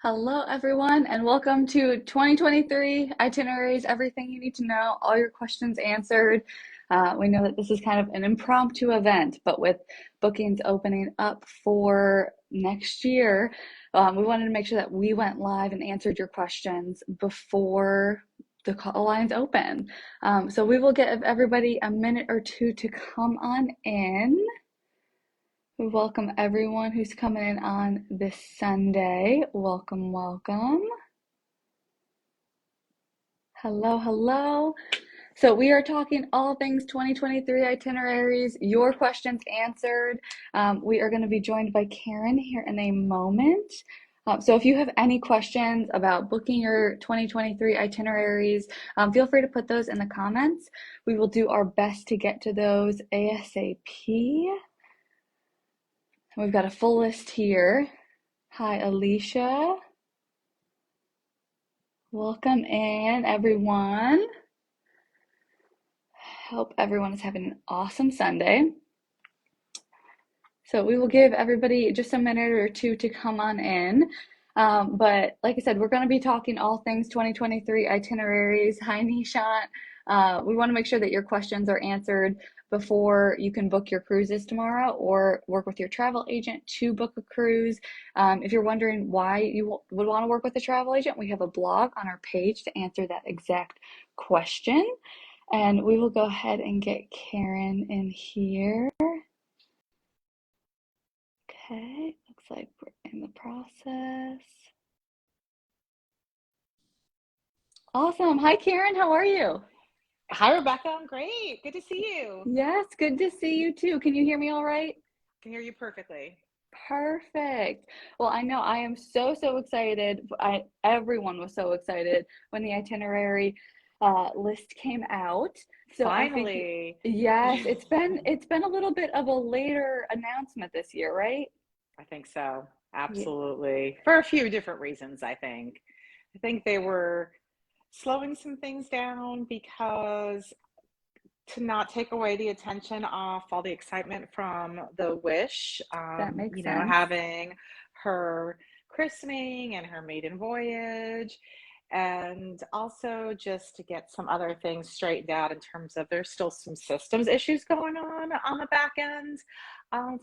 Hello, everyone, and welcome to 2023 Itineraries, everything you need to know, all your questions answered. We know that this is kind of an impromptu event, but with bookings opening up for next year, we wanted to make sure that we went live and answered your questions before the call lines open. So we will give everybody a minute or two to come on in. We welcome everyone who's coming in on this Sunday. Welcome, welcome. Hello, hello. So we are talking all things 2023 itineraries, your questions answered. We are going to be joined by Karen here in a moment. So if you have any questions about booking your 2023 itineraries, feel free to put those in the comments. We will do our best to get to those ASAP. We've got a full list here. Hi, Alicia. Welcome in, everyone. Hope everyone is having an awesome Sunday. So we will give everybody just a minute or two to come on in. But like I said, we're going to be talking all things 2023 itineraries. Hi, Nishant. We want to make sure that your questions are answered before you can book your cruises tomorrow or work with your travel agent to book a cruise. If you're wondering why you would want to work with a travel agent, we have a blog on our page to answer that exact question. And we will go ahead and get Karen in here. Okay, looks like we're in the process. Awesome. Hi, Karen. How are you? Hi, Rebecca. I'm great. Good to see you. Yes, good to see you too. Can you hear me all right? I can hear you perfectly. Perfect. Well, I know I am so excited. Everyone was so excited when the itinerary list came out. So I think, Finally. yes, it's been a little bit of a later announcement this year, right? I think so. Yeah. Absolutely. For a few different reasons, I think. I think they were slowing some things down because to not take away the attention off all the excitement from the Wish, That makes sense. having her christening and her maiden voyage, and also just to get some other things straightened out in terms of there's still some systems issues going on the back end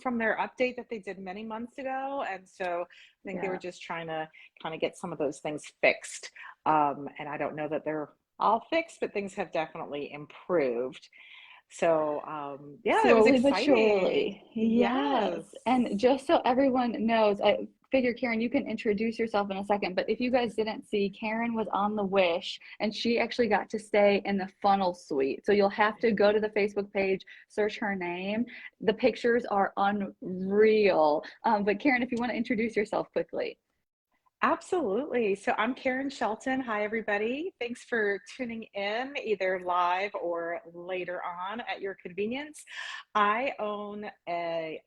from their update that they did many months ago. And so I think they were Yeah. just trying to kind of get some of those things fixed. And I don't know that they're all fixed, but things have definitely improved. So, yeah, it was Slowly but exciting. surely. Yes. Yes. And just so everyone knows, I figure, Karen, you can introduce yourself in a second, but if you guys didn't see, Karen was on the Wish and she actually got to stay in the funnel suite. So you'll have to go to the Facebook page, search her name. The pictures are unreal. But Karen, if you want to introduce yourself quickly. Absolutely. So I'm Karen Shelton. Hi, everybody. Thanks for tuning in, either live or later on at your convenience. I own an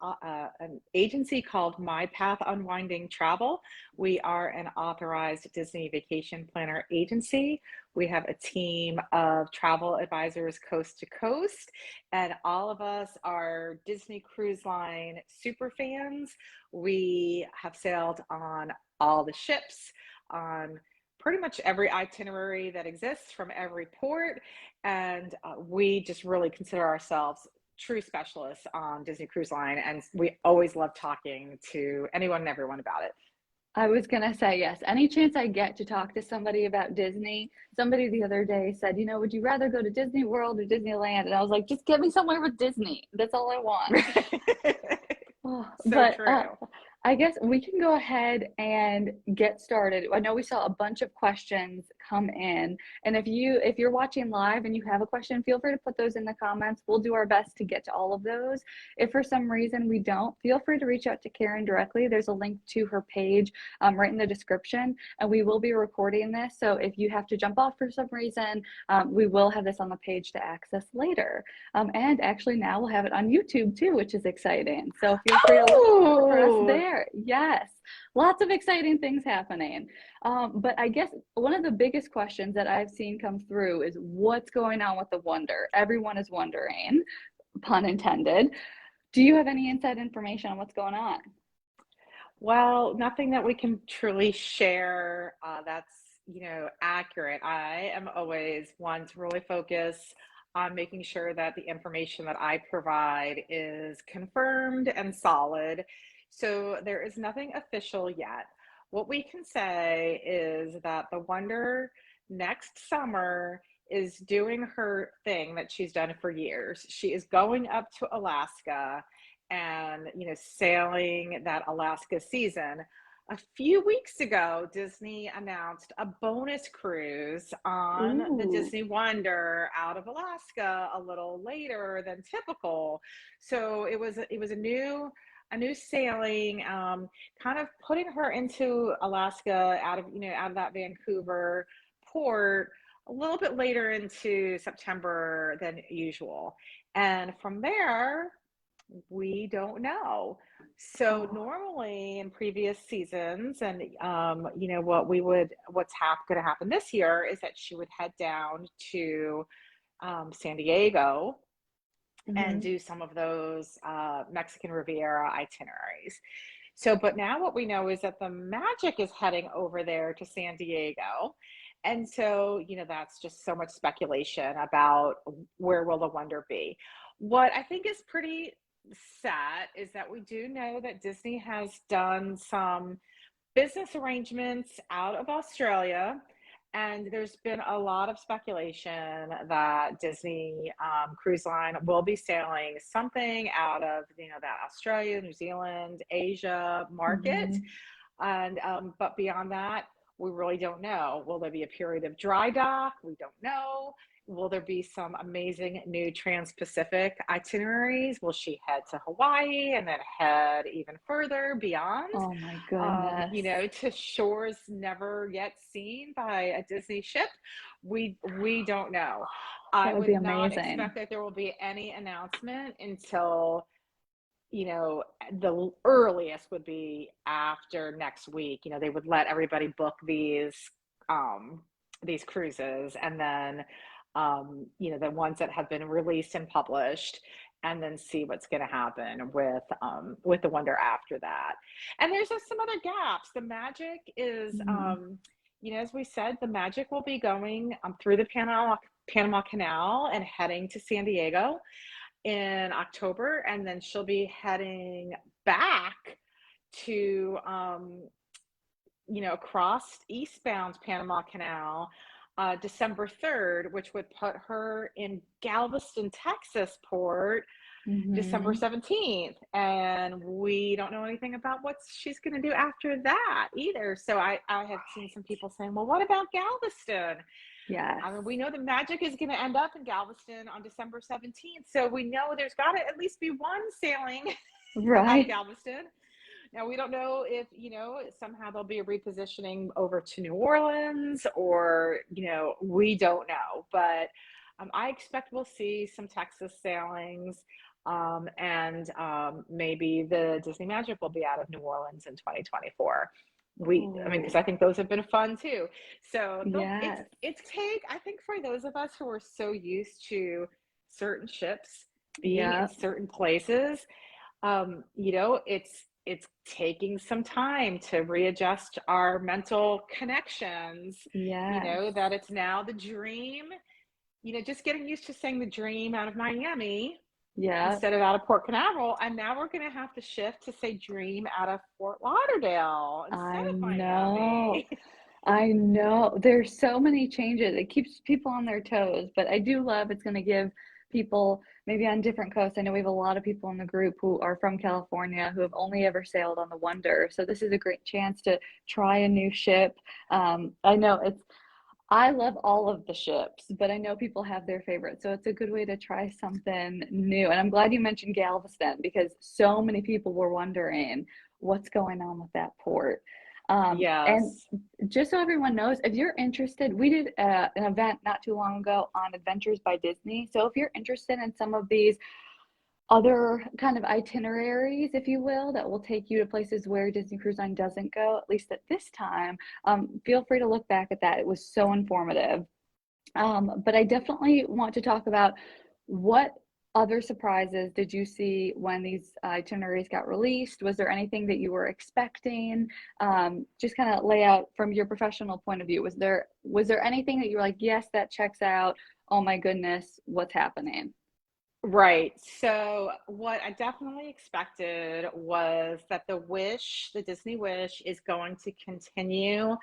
agency called My Path Unwinding Travel. We are an authorized Disney vacation planner agency. We have a team of travel advisors coast to coast, and all of us are Disney Cruise Line super fans. We have sailed on all the ships, on pretty much every itinerary that exists from every port. And we just really consider ourselves true specialists on Disney Cruise Line. And we always love talking to anyone and everyone about it. I was gonna say yes. Any chance I get to talk to somebody about Disney, somebody the other day said, would you rather go to Disney World or Disneyland? And I was like, just get me somewhere with Disney. That's all I want. Oh, So but true. I guess we can go ahead and get started. I know we saw a bunch of questions come in, and if you're watching live and you have a question, feel free to put those in the comments. We'll do our best to get to all of those. If for some reason we don't, feel free to reach out to Karen directly. There's a link to her page right in the description, and we will be recording this. So if you have to jump off for some reason, we will have this on the page to access later. And actually now we'll have it on YouTube too, which is exciting. So feel free to look for us there. Yes, lots of exciting things happening. But I guess one of the biggest questions that I've seen come through is what's going on with the Wonder? Everyone is wondering, pun intended. Do you have any inside information on what's going on? Well, nothing that we can truly share that's, accurate. I am always one to really focus on making sure that the information that I provide is confirmed and solid. So there is nothing official yet. What we can say is that the Wonder next summer is doing her thing that she's done for years. She is going up to Alaska and sailing that Alaska season. A few weeks ago, Disney announced a bonus cruise on the Ooh. Disney Wonder out of Alaska a little later than typical. So it was a new sailing, kind of putting her into Alaska out of that Vancouver port a little bit later into September than usual. And from there, we don't know. So Oh. normally in previous seasons, and what's going to happen this year is that she would head down to San Diego and Hmm. do some of those Mexican Riviera itineraries. So, but now what we know is that the Magic is heading over there to San Diego. And so, that's just so much speculation about where will the Wonder be. What I think is pretty sad is that we do know that Disney has done some business arrangements out of Australia. And there's been a lot of speculation that Disney Cruise Line will be sailing something out of that Australia, New Zealand, Asia market. Hmm. And but beyond that, we really don't know. Will there be a period of dry dock? We don't know. Will there be some amazing new trans-Pacific itineraries? Will she head to Hawaii and then head even further beyond, Oh my goodness. to shores never yet seen by a Disney ship? We don't know. I That would be would not amazing. expect that there will be any announcement until you know, the earliest would be after next week. They would let everybody book these cruises, and then the ones that have been released and published, and then see what's going to happen with the Wonder after that. And there's just some other gaps. The Magic is, Mm. as we said, the Magic will be going through the Panama Canal and heading to San Diego in October, and then she'll be heading back to across eastbound Panama Canal December 3rd, which would put her in Galveston, Texas port December Hmm. 17th. And we don't know anything about what she's going to do after that either. So I have seen some people saying, well, what about Galveston? Yes. I mean, we know the Magic is going to end up in Galveston on December 17th. So we know there's got to at least be one sailing out of Right. Galveston. Now, we don't know if, somehow there'll be a repositioning over to New Orleans, or, we don't know. But I expect we'll see some Texas sailings, and maybe the Disney Magic will be out of New Orleans in 2024. I mean, because Oh, I think those have been fun too. So yes. I think for those of us who are so used to certain ships being in Yep. certain places, it's taking some time to readjust our mental connections, Yes. that it's now the dream, just getting used to saying the dream out of Miami Yep. instead of out of Port Canaveral. And now we're going to have to shift to say dream out of Fort Lauderdale instead I of know. Miami. I know. There's so many changes. It keeps people on their toes, but I do love it's going to give people maybe on different coasts. I know we have a lot of people in the group who are from California who have only ever sailed on the Wonder. So this is a great chance to try a new ship. I know I love all of the ships, but I know people have their favorites. So it's a good way to try something new. And I'm glad you mentioned Galveston because so many people were wondering what's going on with that port. And Yes. just so everyone knows, if you're interested, we did an event not too long ago on Adventures by Disney. So if you're interested in some of these other kind of itineraries, if you will, that will take you to places where Disney Cruise Line doesn't go, at least at this time, feel free to look back at that. It was so informative. But I definitely want to talk about what other surprises did you see when these itineraries got released? Was there anything that you were expecting? Just kind of lay out from your professional point of view. Was there anything that you were like, yes, that checks out? Oh my goodness, what's happening? Right. So what I definitely expected was that the Disney Wish is going to continue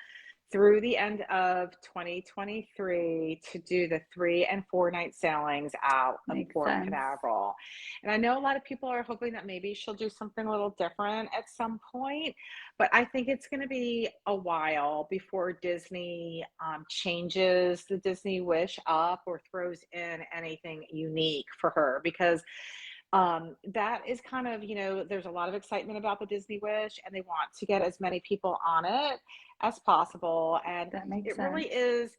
through the end of 2023 to do the 3 and 4 night sailings out of Makes Port sense. Canaveral. And I know a lot of people are hoping that maybe she'll do something a little different at some point, but I think it's going to be a while before Disney changes the Disney Wish up or throws in anything unique for her because that is kind of, there's a lot of excitement about the Disney Wish and they want to get as many people on it as possible. And That makes it really sense. is,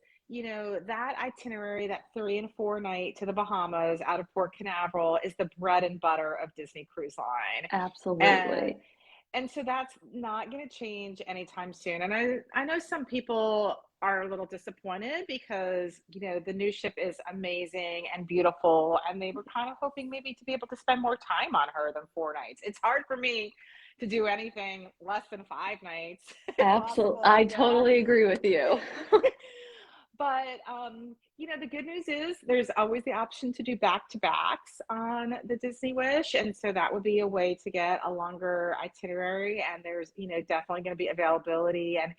that itinerary, that 3 and 4 night to the Bahamas out of Port Canaveral is the bread and butter of Disney Cruise Line. And Absolutely. so that's not going to change anytime soon. And I know some people are a little disappointed because, the new ship is amazing and beautiful. And they were kind of hoping maybe to be able to spend more time on her than 4 nights. It's hard for me to do anything less than 5 nights if Absolutely. possible, I I guess. totally agree with you. But the good news is there's always the option to do back to backs on the Disney Wish, and so that would be a way to get a longer itinerary. And there's definitely going to be availability, and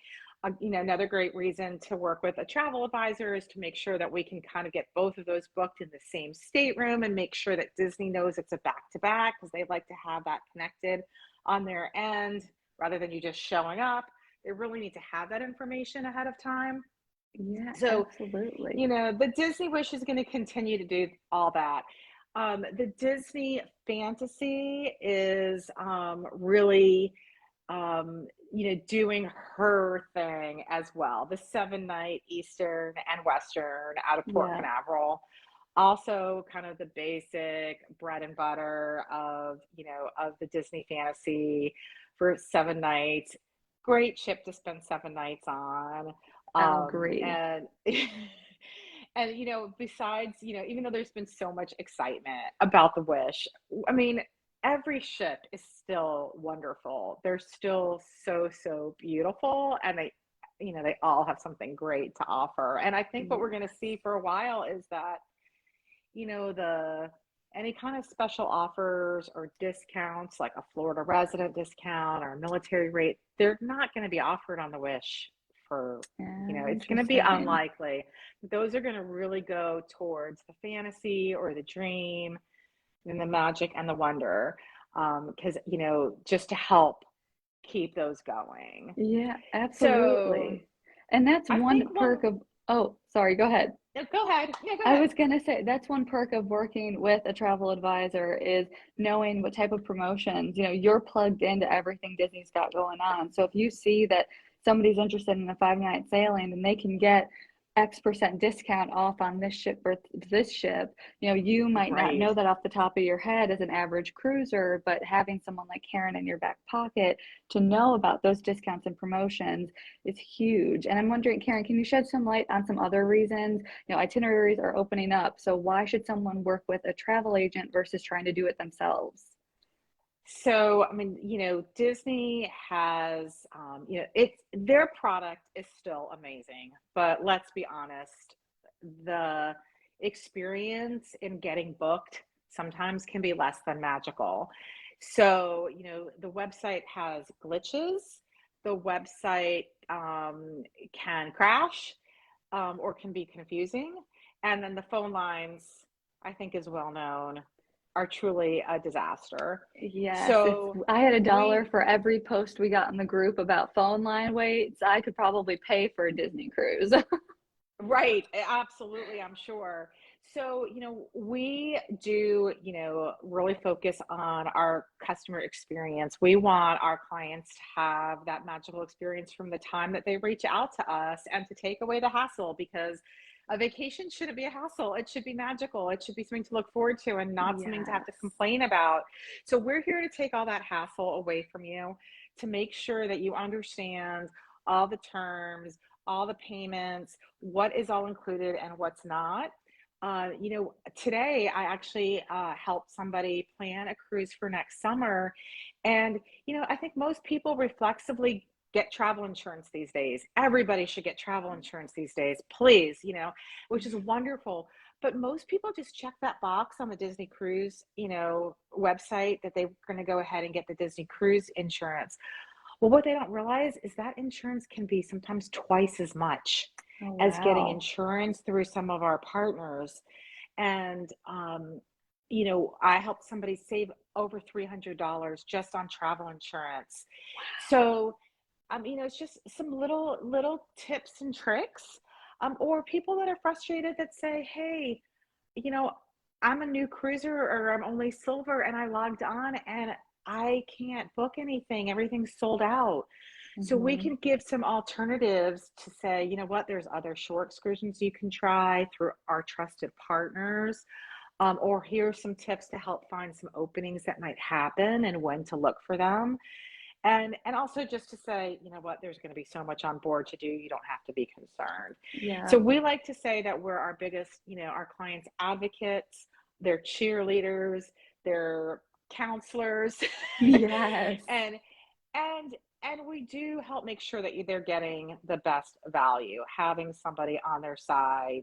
another great reason to work with a travel advisor is to make sure that we can kind of get both of those booked in the same stateroom and make sure that Disney knows it's a back to back because they like to have that connected on their end rather than you just showing up. They really need to have that information ahead of time. Yeah, So, absolutely. the Disney Wish is going to continue to do all that. The Disney Fantasy is really, doing her thing as well. The 7 night Eastern and Western out of Port Yeah. Canaveral. Also, kind of the basic bread and butter of the Disney Fantasy for 7 nights. Great ship to spend 7 nights on. Agree. And and besides, even though there's been so much excitement about the Wish, I mean, every ship is still wonderful. They're still so beautiful, and they all have something great to offer. And I think what we're going to Yes. see for a while is that the any kind of special offers or discounts like a Florida resident discount or a military rate, they're not going to be offered on the Wish for, Yeah, it's going to be interesting. unlikely. Those are going to really go towards the fantasy or the dream and the magic and the wonder. Because, just to help keep those going. Yeah, So absolutely. And that's I think one one, perk of, oh, sorry, go ahead. no, go ahead. Yeah, go I ahead. was gonna say that's one perk of working with a travel advisor is knowing what type of promotions, you're plugged into everything Disney's got going on. So if you see that somebody's interested in a 5 night sailing and they can get X% discount off on this ship or this ship, you might not Right. know that off the top of your head as an average cruiser, but having someone like Karen in your back pocket to know about those discounts and promotions is huge. And I'm wondering, Karen, can you shed some light on some other reasons? Itineraries are opening up. So why should someone work with a travel agent versus trying to do it themselves? So, I mean, Disney has, it's their product is still amazing, but let's be honest, the experience in getting booked sometimes can be less than magical. So, the website has glitches. The website can crash or can be confusing. And then the phone lines, I think is well known, are truly a disaster. Yes, it's So I had $1 we, for every post we got in the group about phone line waits. I could probably pay for a Disney cruise. right, absolutely, I'm sure. So, we do, really focus on our customer experience. We want our clients to have that magical experience from the time that they reach out to us and to take away the hassle because a vacation shouldn't be a hassle. It should be magical. It should be something to look forward to and not something to have to Yes. complain about. So, we're here to take all that hassle away from you to make sure that you understand all the terms, all the payments, what is all included and what's not. today I actually helped somebody plan a cruise for next summer. And, I think most people reflexively get travel insurance these days. Everybody should get travel insurance these days, please, which is wonderful. But most people just check that box on the Disney Cruise, website that they're going to go ahead and get the Disney Cruise insurance. Well, what they don't realize is that insurance can be sometimes twice as much Oh, as getting wow. insurance through some of our partners. And, I helped somebody save over $300 just on travel insurance. So, it's just some little tips and tricks. Or people that are frustrated that say, hey, you know, I'm a new cruiser or I'm only silver and I logged on and I can't book anything. Everything's sold out. So we Hmm. can give some alternatives to say, you know what, there's other shore excursions you can try through our trusted partners. Or here's some tips to help find some openings that might happen and when to look for them. And also just to say, you know what, there's going to be so much on board to do, you don't have to be concerned. Yeah. So we like to say that we're our biggest, our clients' advocates, they're cheerleaders, they're counselors, Yes. and and and we do help make sure that they're getting the best value, having somebody on their side,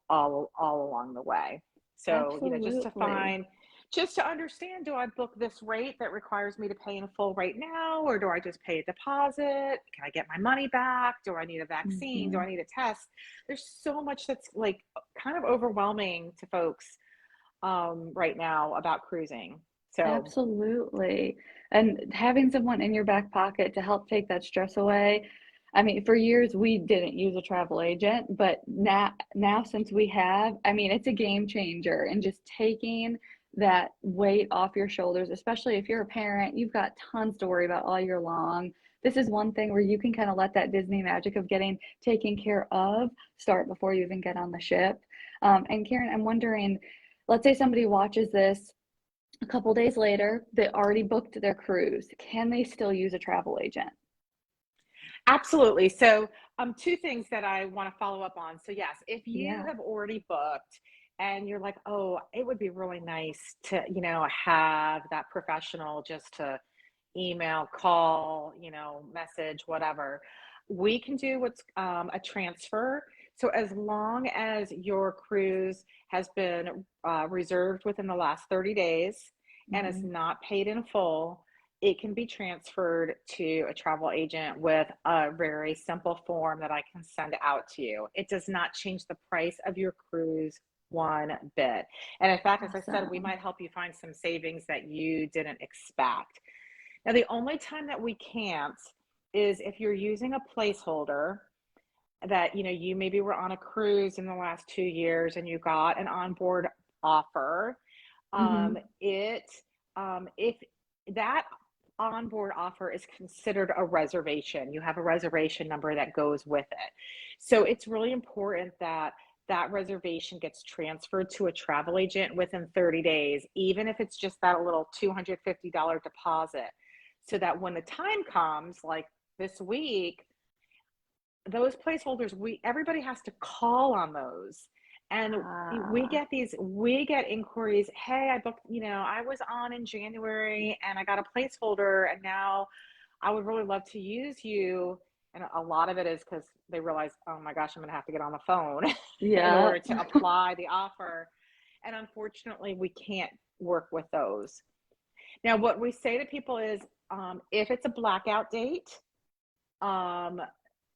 all along the way. So, Absolutely. just to understand, do I book this rate that requires me to pay in full right now, or do I just pay a deposit? Can I get my money back? Do I need a vaccine? Do Hmm. I need a test? There's so much that's like kind of overwhelming to folks right now about cruising. So, Absolutely. And having someone in your back pocket to help take that stress away. I mean, for years we didn't use a travel agent, but now since we have, I mean, it's a game changer and just taking that weight off your shoulders, especially if you're a parent, you've got tons to worry about all year long. This is one thing where you can kind of let that Disney magic of getting taken care of start before you even get on the ship. And Karen, I'm wondering, let's say somebody watches this a couple days later, they already booked their cruise. Can they still use a travel agent? absolutely. So, two things that I want to follow up on. So, yes, if you Yeah. have already booked and you're like, oh, it would be really nice to, have that professional just to email, call, message, whatever. We can do what's a transfer. So as long as your cruise has been reserved within the last 30 days and is Hmm. not paid in full, it can be transferred to a travel agent with a very simple form that I can send out to you. It does not change the price of your cruise one bit. And in fact, as I said, we Awesome. might help you find some savings that you didn't expect. Now, the only time that we can't is if you're using a placeholder that, you maybe were on a cruise in the last 2 years and you got an onboard offer. Hmm. If that onboard offer is considered a reservation, you have a reservation number that goes with it. So it's really important that that reservation gets transferred to a travel agent within 30 days, even if it's just that little $250 deposit, so that when the time comes, like this week, those placeholders, everybody has to call on those. And Ah, we get inquiries, hey, I booked, I was on in January and I got a placeholder and now I would really love to use you. And a lot of it is because they realize, oh my gosh, I'm going to have to get on the phone in yeah. order to apply the offer. And unfortunately, we can't work with those. Now, what we say to people is, if it's a blackout date, um,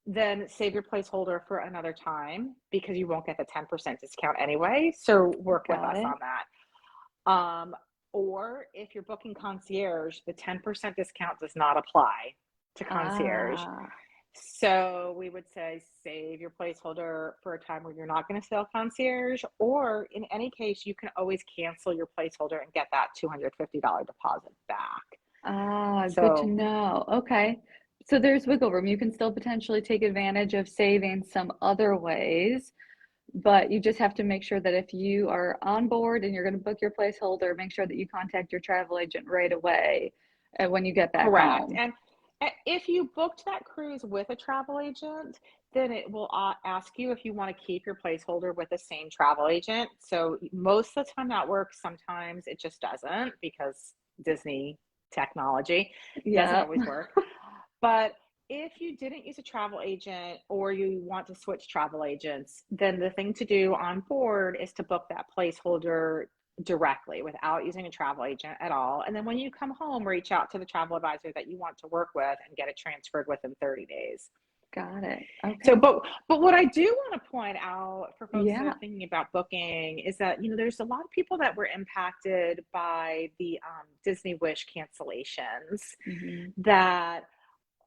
then save your placeholder for another time because you won't get the 10% discount anyway. So work with Got us on it. that. Or if you're booking concierge, the 10% discount does not apply to concierge. Ah, So we would say save your placeholder for a time where you're not going to sell concierge, or in any case, you can always cancel your placeholder and get that $250 deposit back. good to So know. Okay. So there's wiggle room. You can still potentially take advantage of saving some other ways, but you just have to make sure that if you are on board and you're going to book your placeholder, make sure that you contact your travel agent right away when you get back correct. home. If you booked that cruise with a travel agent, then it will ask you if you want to keep your placeholder with the same travel agent. So most of the time that works. Sometimes it just doesn't because Disney technology doesn't Yeah. always work. But if you didn't use a travel agent or you want to switch travel agents, then the thing to do on board is to book that placeholder directly without using a travel agent at all. And then when you come home, reach out to the travel advisor that you want to work with and get it transferred within 30 days. Got it. So, Okay. but what I do want to point out for folks that Yeah. are thinking about booking is that, there's a lot of people that were impacted by the Disney Wish cancellations Hmm. that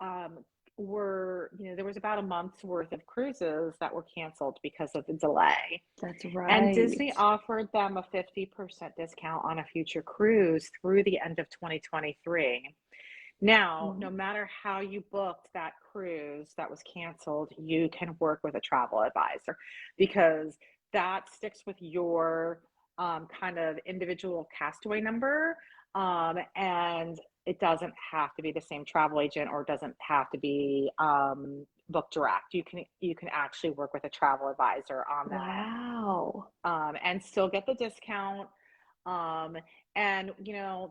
um, there was about a month's worth of cruises that were canceled because of the delay. That's And right. Disney offered them a 50% discount on a future cruise through the end of 2023. Now, no Mm. matter how you booked that cruise that was canceled, you can work with a travel advisor because that sticks with your kind of individual Castaway number. And it doesn't have to be the same travel agent or it doesn't have to be booked direct. You can actually work with a travel advisor on that Wow. and still get the discount. Um, and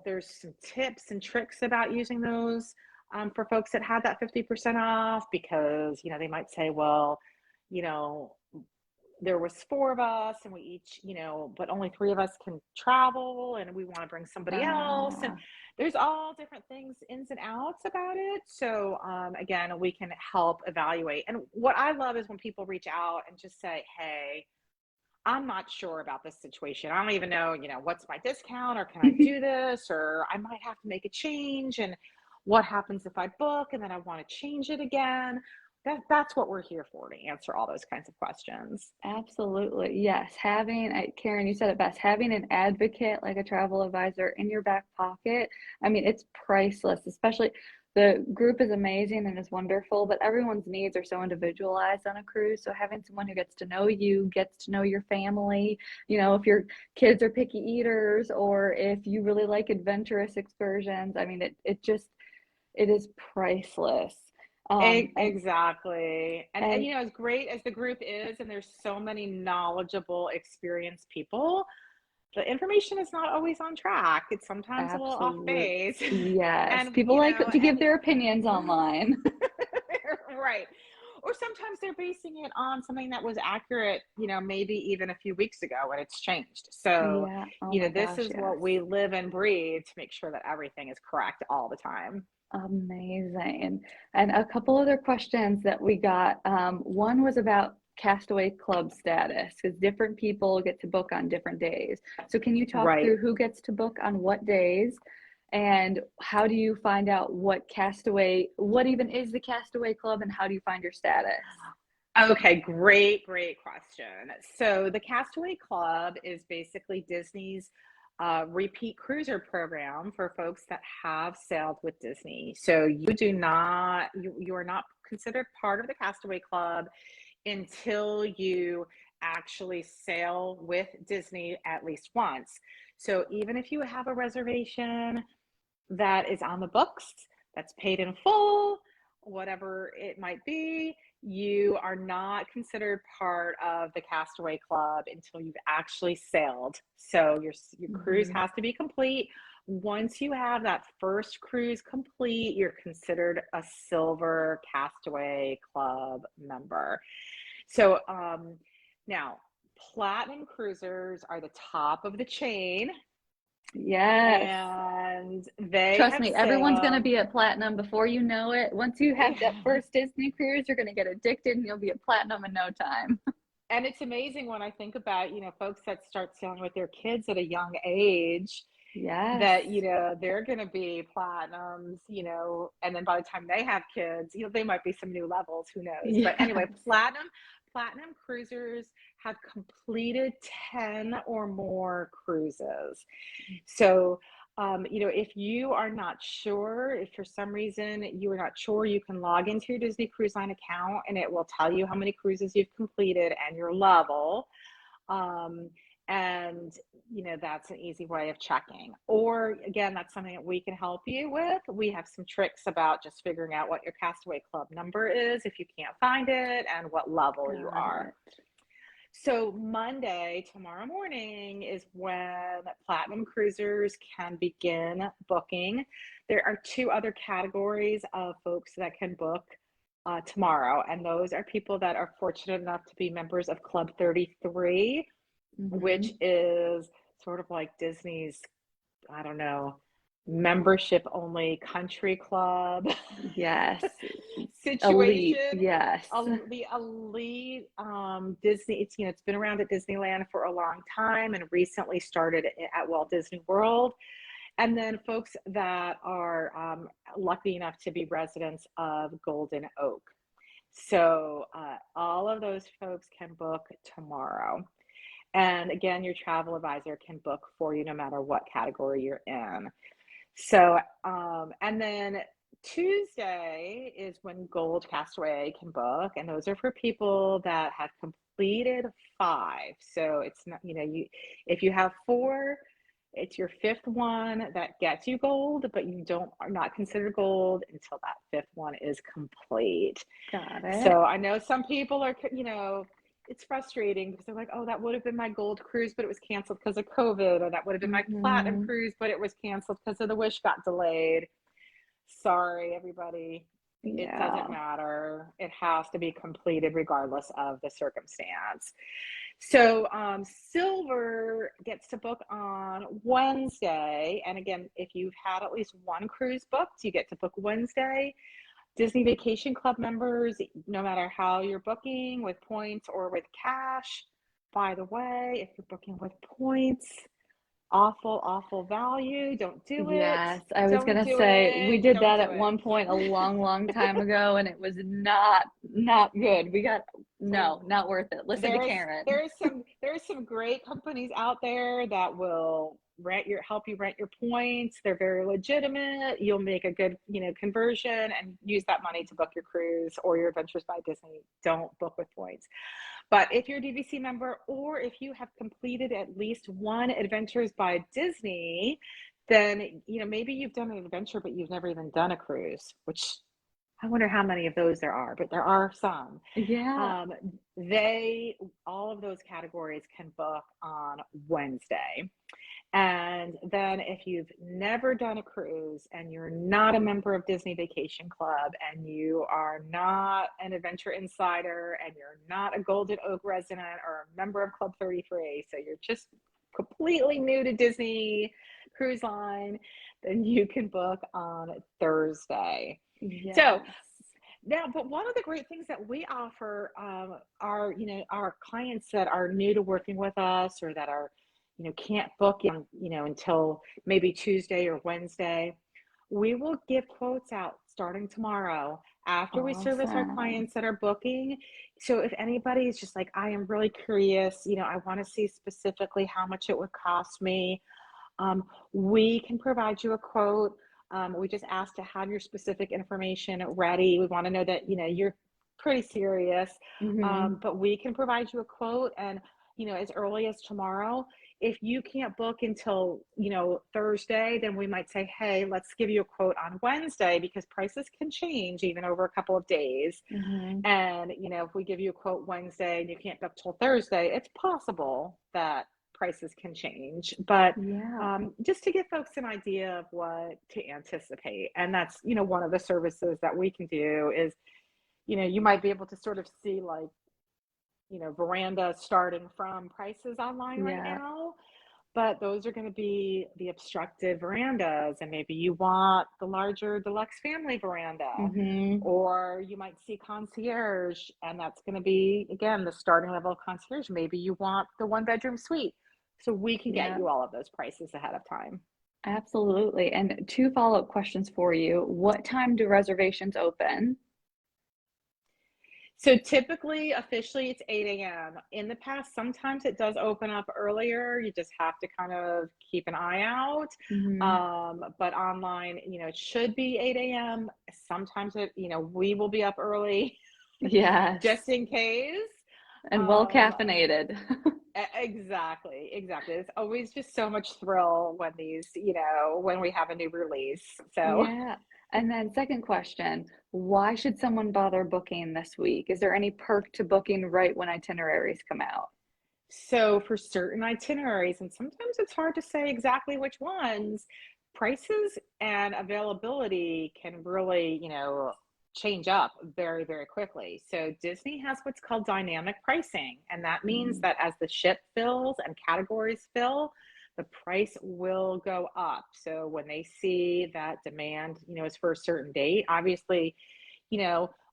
there's some tips and tricks about using those for folks that had that 50% off because they might say, well, you know, there was four of us and we each, but only three of us can travel and we want to bring somebody else. And Ah, there's all different things, ins and outs about it. So again, we can help evaluate. And what I love is when people reach out and just say, hey, I'm not sure about this situation. I don't even know, what's my discount or can I do this or I might have to make a change and what happens if I book and then I want to change it again. That's what we're here for, to answer all those kinds of questions. absolutely. Yes. Karen, you said it best, having an advocate like a travel advisor in your back pocket. I mean, it's priceless, especially the group is amazing and is wonderful, but everyone's needs are so individualized on a cruise. So having someone who gets to know you, gets to know your family, if your kids are picky eaters or if you really like adventurous excursions, I mean, it is priceless. And Exactly. And and as great as the group is, and there's so many knowledgeable, experienced people, the information is not always on track. It's sometimes a little off absolute, base. yes. And People like to give and their opinions online. right. Or sometimes they're basing it on something that was accurate, maybe even a few weeks ago and it's changed. So, Yeah. Oh my this gosh, is yes. what we live and breathe to make sure that everything is correct all the time. Amazing. And a couple other questions that we got. One was about Castaway Club status, because different people get to book on different days. So can you talk Right. through who gets to book on what days? And how do you find out what even is the Castaway Club and how do you find your status? Okay, great question. So the Castaway Club is basically Disney's repeat cruiser program for folks that have sailed with Disney. So you are not considered part of the Castaway Club until you actually sail with Disney at least once. So even if you have a reservation that is on the books, that's paid in full, whatever it might be, you are not considered part of the Castaway Club until you've actually sailed. So your cruise Mhm. has to be complete. Once you have that first cruise complete, you're considered a silver Castaway Club member. So now platinum cruisers are the top of the chain Yes. and they Trust have me, everyone's going to sailed. be at platinum before you know it. Once you have that first Disney cruise, you're going to get addicted and you'll be at platinum in no time. And it's amazing when I think about, folks that start sailing with their kids at a young age Yes. that, they're going to be platinums, and then by the time they have kids, they might be some new levels, who knows? But anyway, Yes. platinum cruisers have completed 10 or more cruises. So, if you are not sure, if for some reason you are not sure, you can log into your Disney Cruise Line account and it will tell you how many cruises you've completed and your level. Um, And, that's an easy way of checking. Or again, that's something that we can help you with. We have some tricks about just figuring out what your Castaway Club number is if you can't find it and what level you Got are. it. So Monday, tomorrow morning, is when Platinum Cruisers can begin booking. There are two other categories of folks that can book tomorrow, and those are people that are fortunate enough to be members of Club 33, which is sort of like Disney's, I don't know, membership only country club Yes. Elite. situation. Yes. The elite Disney, it's been around at Disneyland for a long time and recently started at Walt Disney World. And then folks that are lucky enough to be residents of Golden Oak. So all of those folks can book tomorrow. And again, your travel advisor can book for you no matter what category you're in. So, and then Tuesday is when Gold Castaway can book, and those are for people that have completed 5. So it's not, if you have 4, it's your 5th one that gets you gold, but you are not considered gold until that 5th one is complete. Got it. So I know some people are, it's frustrating because they're like, oh, that would have been my gold cruise, but it was canceled because of COVID, or that would have been my platinum cruise, but it was canceled because of the Wish got delayed. Sorry, everybody. Yeah. It doesn't matter. It has to be completed regardless of the circumstance. So Silver gets to book on Wednesday. And again, if you've had at least one cruise booked, you get to book Wednesday. Disney Vacation Club members, no matter how you're booking, with points or with cash. By the way, if you're booking with points, awful value. Don't do it. Yes, I was gonna say we did that at one point a long time ago, and it was not good. We got not worth it. Listen to Karen. There's some great companies out there that will help you rent your points. They're very legitimate. You'll make a good conversion and use that money to book your cruise or your Adventures by Disney. Don't book with points. But if you're a DVC member, or if you have completed at least one Adventures by Disney, then maybe you've done an adventure but you've never even done a cruise, which I wonder how many of those there are, but there are some. Yeah. All of those categories can book on Wednesday. And then if you've never done a cruise and you're not a member of Disney Vacation Club and you are not an Adventure Insider and you're not a Golden Oak resident or a member of Club 33, so you're just completely new to Disney Cruise Line, then you can book on Thursday. Yes. So now, but one of the great things that we offer our clients that are new to working with us, or that are can't book until maybe Tuesday or Wednesday, we will give quotes out starting tomorrow after we service our clients that are booking. So if anybody is just like, I am really curious, I want to see specifically how much it would cost me, we can provide you a quote. We just ask to have your specific information ready. We want to know that you're pretty serious, but we can provide you a quote, and as early as tomorrow. If you can't book until Thursday, then we might say, hey, let's give you a quote on Wednesday, because prices can change even over a couple of days. And if we give you a quote Wednesday and you can't book till Thursday, it's possible that prices can change. But just to give folks an idea of what to anticipate. And that's one of the services that we can do is you might be able to sort of see like veranda starting from prices online right now, but those are going to be the obstructed verandas, and maybe you want the larger deluxe family veranda, or you might see concierge, and that's going to be again the starting level of concierge. Maybe you want the 1-bedroom suite, so we can get you all of those prices ahead of time. Absolutely. And 2 follow-up questions for you. What time do reservations open? So typically, officially, it's 8 a.m. In the past, sometimes it does open up earlier. You just have to kind of keep an eye out. But online, it should be 8 a.m. Sometimes we will be up early. Yes. Just in case. And well caffeinated. Exactly, exactly. It's always just so much thrill when these, when we have a new release. So, Yeah. And then second question, why should someone bother booking this week? Is there any perk to booking right when itineraries come out? so for certain itineraries, and sometimes it's hard to say exactly which ones, prices and availability can really, change up very, very quickly. So Disney has what's called dynamic pricing, and that means Mm, that as the ship fills and categories fill, the price will go up. So when they see that demand, is for a certain date, obviously,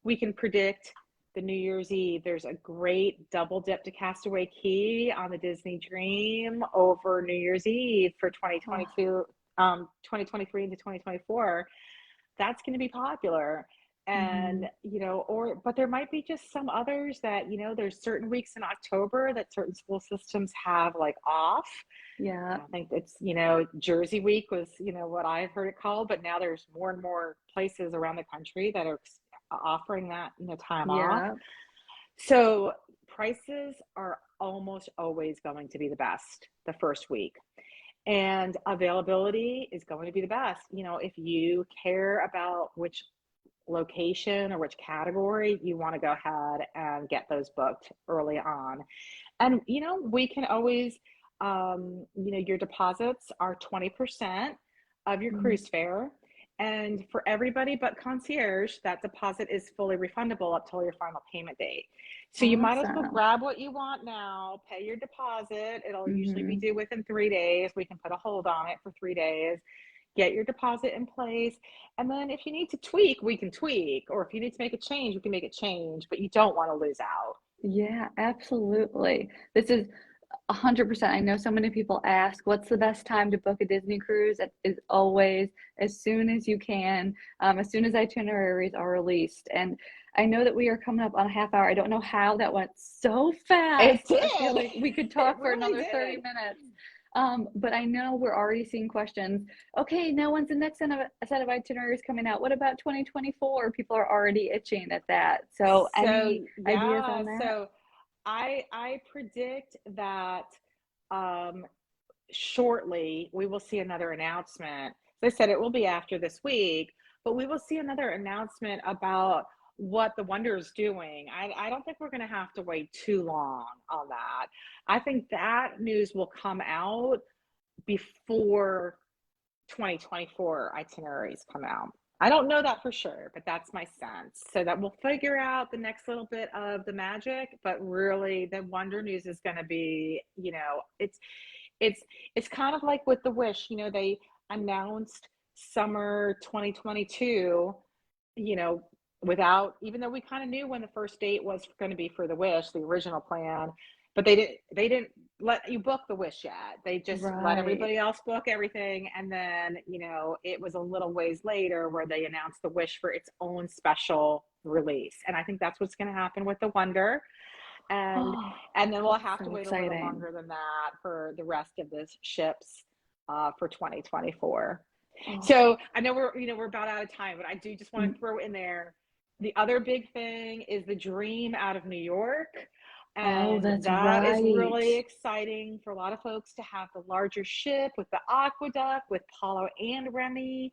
we can predict the New Year's Eve. There's a great double dip to Castaway Key on the Disney Dream over New Year's Eve for oh, 2023 into 2024. That's going to be popular. And, mhm. but there might be just some others that, there's certain weeks in October that certain school systems have like off. Yeah. I think it's, Jersey Week was, what I've heard it called, but now there's more and more places around the country that are offering that, time off. Yeah. So prices are almost always going to be the best the first week. And availability is going to be the best. If you care about which location or which category, you want to go ahead and get those booked early on. And, we can always, your deposits are 20% of your Mhm. cruise fare. And for everybody but concierge, that deposit is fully refundable up till your final payment date. So you might as well Awesome. grab what you want now, pay your deposit. It'll usually be Mhm. due within 3 days. We can put a hold on it for 3 days, get your deposit in place. And then if you need to tweak, we can tweak. Or if you need to make a change, we can make a change, but you don't want to lose out. Yeah, absolutely. This is 100%. I know so many people ask, what's the best time to book a Disney cruise? It is always as soon as you can, as soon as itineraries are released. And I know that we are coming up on a half hour. I don't know how that went so It fast. I feel did. like we could It talk for really another 30 did. minutes. But I know we're already seeing questions. Okay, now when's the next set of itineraries coming out? What about 2024? People are already itching at that. So, So any ideas yeah, on that? so I predict that um shortly we will see another announcement. As I said, it will be after this week, but we will see another announcement about what the Wonder is doing. I don't think we're going to have to wait too long on that. I think that news will come out before 2024 itineraries come out. I don't know that for sure, but that's my sense. So that we'll figure out the next little bit of the magic, but really the Wonder News is going to be, it's it's kind of like with the Wish, they announced summer 2022, you know, without, even though we kind of knew when the first date was going to be for the Wish, the original plan, but they didn't let you book the Wish yet. They just let Right. everybody else book everything, and then, it was a little ways later where they announced the Wish for its own special release. And I think that's what's going to happen with the Wonder. and Oh, and then we'll that's have to so wait a little exciting. longer than that for the rest of the ships for 2024. Oh, So I know we're about out of time, but I do just want mm, to throw in there, the other big thing is the Dream out of New York. oh, And that's that is right. really exciting for a lot of folks to have the larger ship with the aqueduct with Paulo and Remy.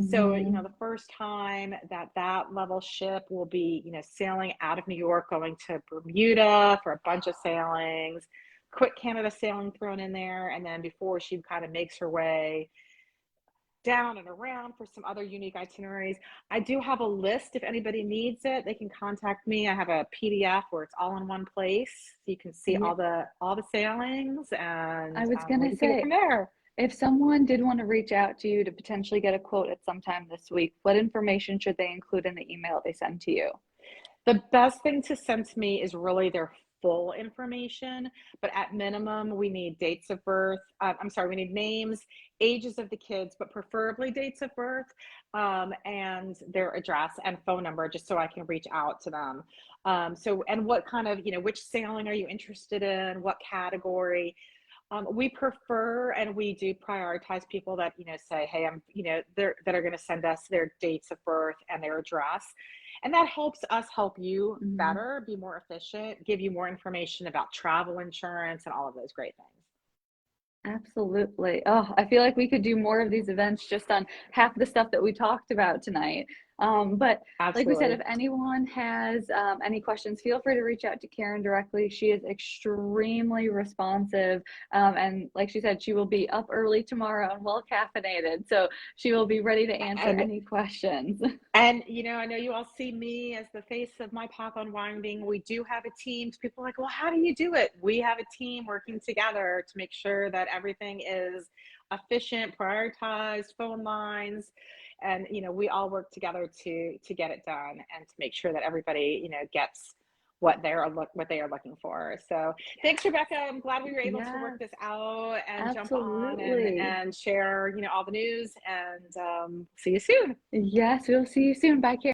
So, Hmm. the first time that level ship will be, sailing out of New York, going to Bermuda for a bunch of sailings, quick Canada sailing thrown in there. And then before she kind of makes her way down and around for some other unique itineraries. I do have a list. If anybody needs it, they can contact me. I have a PDF where it's all in one place, so you can see Yeah, all the sailings, I and was we gonna can take it from say, there. if someone did want to reach out to you to potentially get a quote at some time this week, what information should they include in the email they send to you? The best thing to send to me is really their full information, but at minimum, we need dates of birth. I'm sorry, we need names, ages of the kids, but preferably dates of birth, and their address and phone number, just so I can reach out to them. And what kind of, which sailing are you interested in? What category? We prefer and we do prioritize people that, say, hey, that are going to send us their dates of birth and their address. And that helps us help you Mhm. better, be more efficient, give you more information about travel insurance and all of those great things. Absolutely. Oh, I feel like we could do more of these events just on half the stuff that we talked about tonight. But like we said, if Absolutely. anyone has any questions, feel free to reach out to Karen directly. She is extremely responsive. And like she said, she will be up early tomorrow and well caffeinated. So she will be ready to answer And any questions. And, I know you all see me as the face of My Path Unwinding. We do have a team. So people are like, well, how do you do it? We have a team working together to make sure that everything is efficient, prioritized, phone lines. And, we all work together to get it done and to make sure that everybody, gets what they are looking for. So thanks, Rebecca. I'm glad we were able to work Yes, this out and jump on and absolutely. share, all the news and see you soon. Yes, we'll see you soon. Bye, Karen.